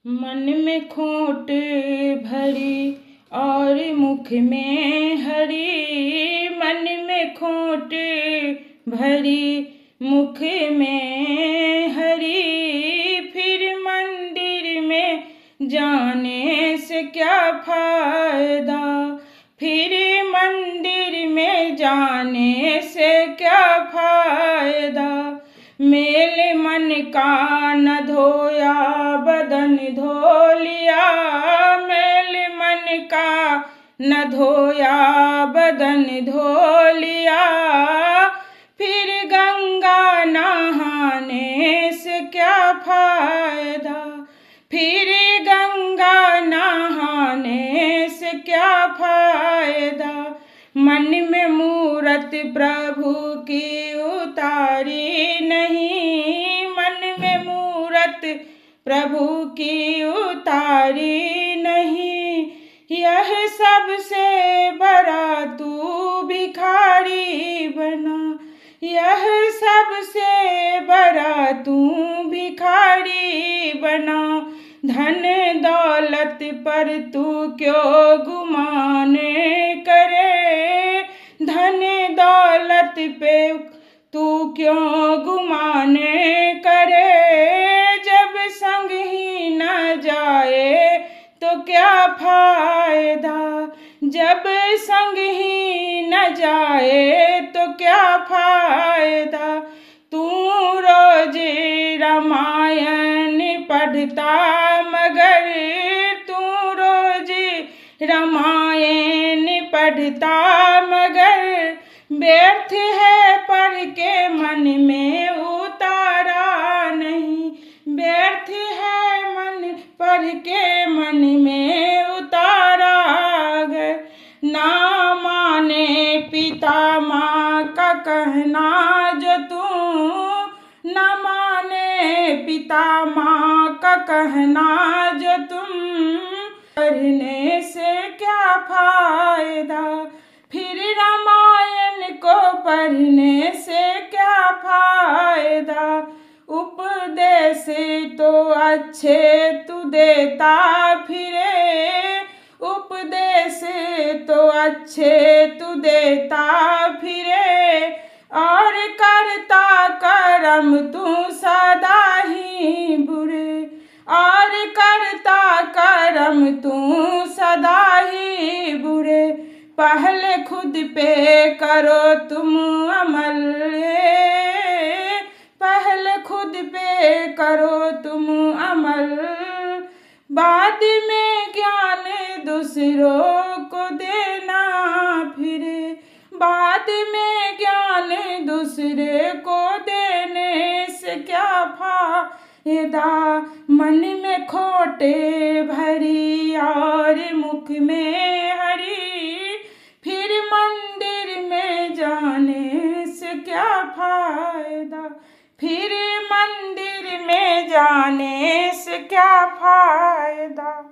मन में खोट भरी और मुख में हरी, मन में खोट भरी मुख में हरी, फिर मंदिर में जाने से क्या फायदा, फिर मंदिर में जाने से क्या फायदा। मेल मन का न धोया बदन धो लिया, मेल मन का न धोया बदन धो लिया, फिर गंगा नहाने से क्या फायदा, फिर गंगा नहाने से क्या फायदा। मन में मूरत प्रभु की उतारी नहीं, मन में मूरत प्रभु की उतारी नहीं, यह सबसे बड़ा तू भिखारी बना, यह सबसे बड़ा तू भिखारी बना। धन दौलत पर तू क्यों गुमान करे, धन दौलत पे तू क्यों गुमान करे, जब संग ही न जाए तो क्या फायदा, जब संग ही न जाए तो क्या फायदा। तू रोज रामायण पढ़ता मगर, तू रोज रामायण पढ़ता मगर, व्यर्थ है पढ़ के मन में उतारा नहीं, व्यर्थ है मन पढ़ के मन में उतारा अगर। ना माने पिता माँ का कहना जो तू, न माने पिता माँ का कहना जो तुम, पढ़ने से क्या फायदा, फिर रामायण को पढ़ने से क्या फायदा। उपदेश तो अच्छे तू देता फिरे, उपदेश तो अच्छे तू देता फिरे, और करता करम तू सदा ही बुरे, और करता करम तू सदा ही बुरे। पहले खुद पे करो तुम अमल, पहले खुद पे करो तुम अमल, बाद में ज्ञान दूसरों को देना फिरे, बाद में ज्ञान दूसरे को देने से क्या फायदा। मन में खोटे भरी और मुख में हरी, फिर मंदिर में जाने से क्या फायदा, फिर मंदिर में जाने से क्या फायदा।